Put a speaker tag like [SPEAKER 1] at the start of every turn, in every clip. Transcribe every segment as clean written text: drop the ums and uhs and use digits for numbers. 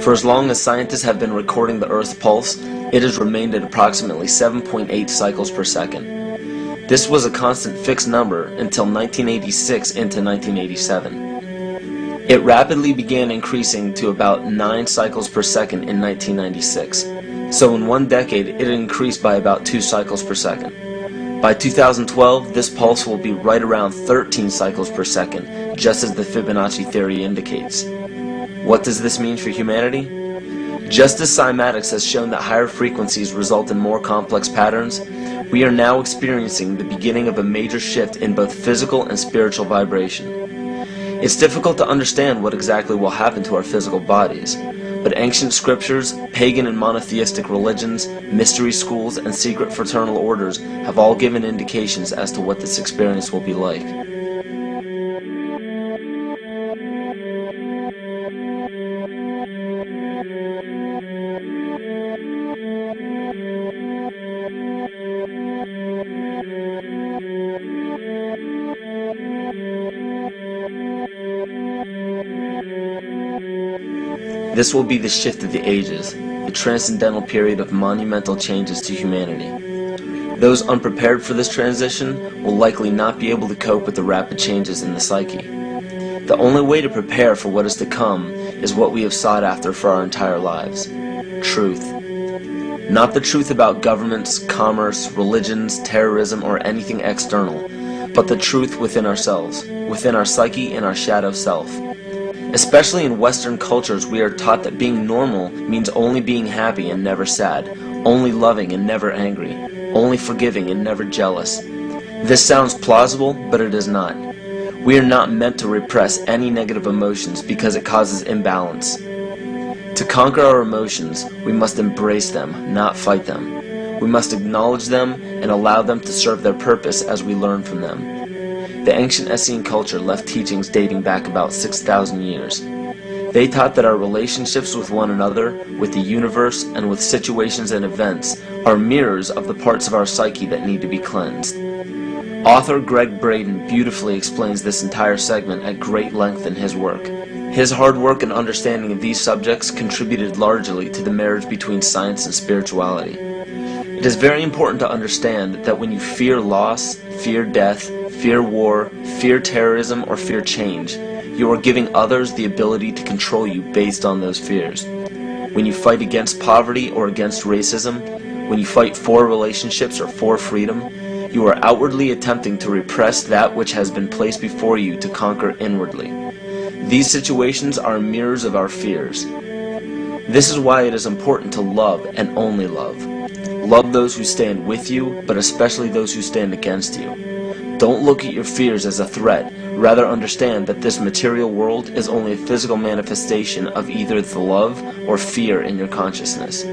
[SPEAKER 1] For as long as scientists have been recording the Earth's pulse, it has remained at approximately 7.8 cycles per second. This was a constant fixed number until 1986 into 1987. It rapidly began increasing to about 9 cycles per second in 1996. So in one decade, it increased by about 2 cycles per second. By 2012, this pulse will be right around 13 cycles per second, just as the Fibonacci theory indicates. What does this mean for humanity? Just as cymatics has shown that higher frequencies result in more complex patterns, we are now experiencing the beginning of a major shift in both physical and spiritual vibration. It's difficult to understand what exactly will happen to our physical bodies, but ancient scriptures, pagan and monotheistic religions, mystery schools, and secret fraternal orders have all given indications as to what this experience will be like. This will be the shift of the ages, the transcendental period of monumental changes to humanity. Those unprepared for this transition will likely not be able to cope with the rapid changes in the psyche. The only way to prepare for what is to come is what we have sought after for our entire lives: truth. Not the truth about governments, commerce, religions, terrorism, or anything external, but the truth within ourselves, within our psyche and our shadow self. Especially in Western cultures, we are taught that being normal means only being happy and never sad, only loving and never angry, only forgiving and never jealous. This sounds plausible, but it is not. We are not meant to repress any negative emotions because it causes imbalance. To conquer our emotions, we must embrace them, not fight them. We must acknowledge them and allow them to serve their purpose as we learn from them. The ancient Essene culture left teachings dating back about 6,000 years. They taught that our relationships with one another, with the universe, and with situations and events are mirrors of the parts of our psyche that need to be cleansed. Author Greg Braden beautifully explains this entire segment at great length in his work. His hard work and understanding of these subjects contributed largely to the marriage between science and spirituality. It is very important to understand that when you fear loss, fear death, fear war, fear terrorism, or fear change, you are giving others the ability to control you based on those fears. When you fight against poverty or against racism, when you fight for relationships or for freedom, you are outwardly attempting to repress that which has been placed before you to conquer inwardly. These situations are mirrors of our fears. This is why it is important to love and only love. Love those who stand with you, but especially those who stand against you. Don't look at your fears as a threat. Rather understand that this material world is only a physical manifestation of either the love or fear in your consciousness.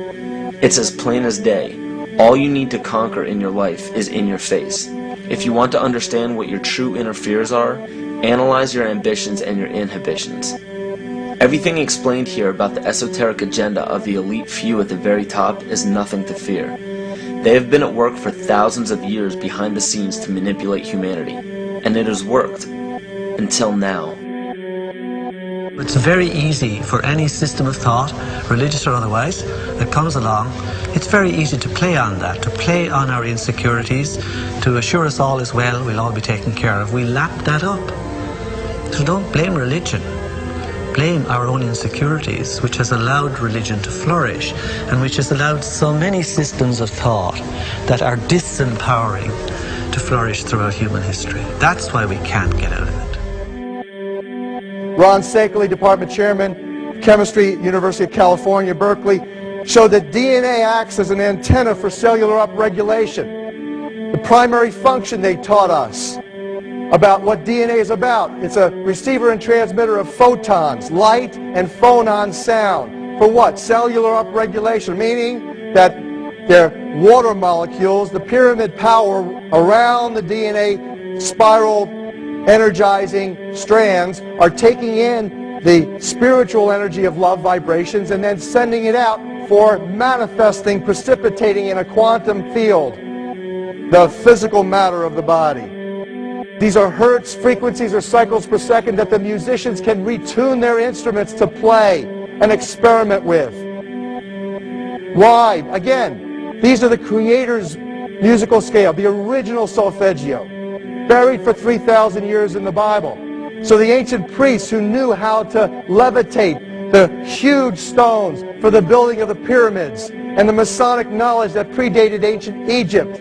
[SPEAKER 1] It's as plain as day. All you need to conquer in your life is in your face. If you want to understand what your true inner fears are, analyze your ambitions and your inhibitions. Everything explained here about the esoteric agenda of the elite few at the very top is nothing to fear. They have been at work for thousands of years behind the scenes to manipulate humanity, and it has worked. Until now.
[SPEAKER 2] It's very easy for any system of thought, religious or otherwise, that comes along. It's very easy to play on that, to play on our insecurities, to assure us all is well, we'll all be taken care of. We lap that up. So don't blame religion. Blame our own insecurities, which has allowed religion to flourish, and which has allowed so many systems of thought that are disempowering to flourish throughout human history. That's why we can't get out of it.
[SPEAKER 3] Ron Sakeley, Department Chairman, Chemistry, University of California, Berkeley, showed that DNA acts as an antenna for cellular upregulation. The primary function they taught us about what DNA is about. It's a receiver and transmitter of photons, light, and phonon sound. For what? Cellular upregulation, meaning that their water molecules, the pyramid power around the DNA spiral energizing strands, are taking in the spiritual energy of love vibrations and then sending it out for manifesting, precipitating in a quantum field, the physical matter of the body. These are hertz, frequencies, or cycles per second that the musicians can retune their instruments to play and experiment with. Why? Again, these are the Creator's musical scale, the original solfeggio, buried for 3,000 years in the Bible. So the ancient priests who knew how to levitate the huge stones for the building of the pyramids, and the Masonic knowledge that predated ancient Egypt,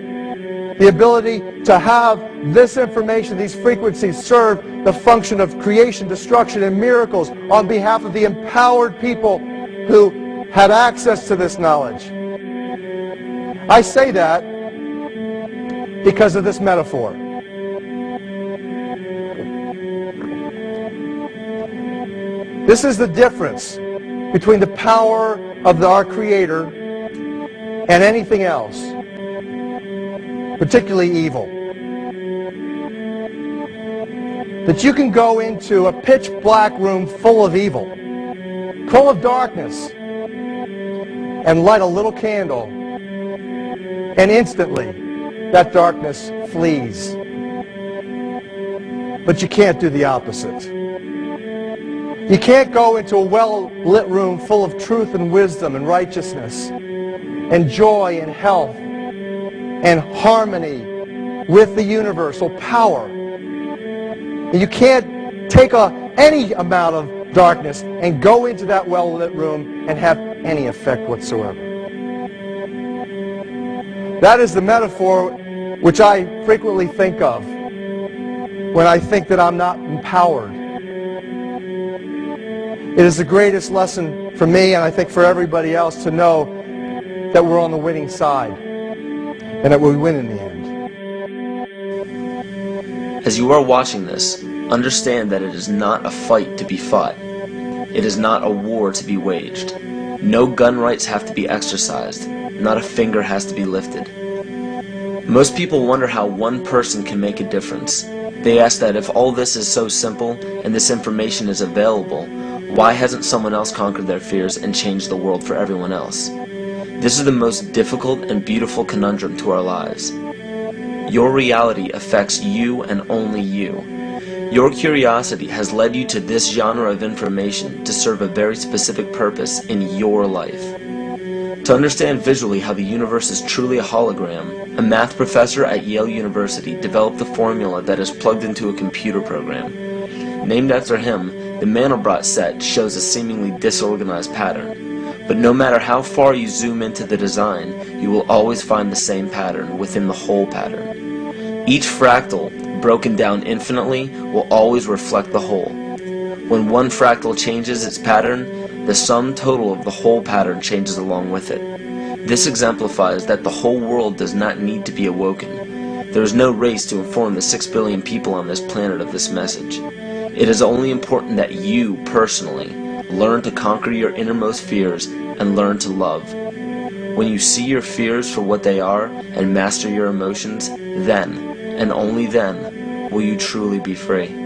[SPEAKER 3] the ability to have this information, these frequencies, serve the function of creation, destruction, and miracles on behalf of the empowered people who had access to this knowledge. I say that because of this metaphor. This is the difference between the power of our Creator and anything else, particularly evil. That you can go into a pitch black room full of evil, full of darkness, and light a little candle, and instantly that darkness flees. But you can't do the opposite. You can't go into a well-lit room full of truth and wisdom and righteousness and joy and health and harmony with the universal power. You can't take any amount of darkness and go into that well-lit room and have any effect whatsoever. That is the metaphor which I frequently think of when I think that I'm not empowered. It is the greatest lesson for me, and I think for everybody else, to know that we're on the winning side and that we win in the end.
[SPEAKER 1] As you are watching this, understand that it is not a fight to be fought. It is not a war to be waged. No gun rights have to be exercised. Not a finger has to be lifted. Most people wonder how one person can make a difference. They ask that if all this is so simple and this information is available, why hasn't someone else conquered their fears and changed the world for everyone else? This is the most difficult and beautiful conundrum to our lives. Your reality affects you and only you. Your curiosity has led you to this genre of information to serve a very specific purpose in your life. To understand visually how the universe is truly a hologram, a math professor at Yale University developed the formula that is plugged into a computer program. Named after him, the Mandelbrot set shows a seemingly disorganized pattern. But no matter how far you zoom into the design, you will always find the same pattern within the whole pattern. Each fractal, broken down infinitely, will always reflect the whole. When one fractal changes its pattern, the sum total of the whole pattern changes along with it. This exemplifies that the whole world does not need to be awoken. There is no race to inform the 6 billion people on this planet of this message. It is only important that you, personally, learn to conquer your innermost fears and learn to love. When you see your fears for what they are and master your emotions, then, and only then, will you truly be free.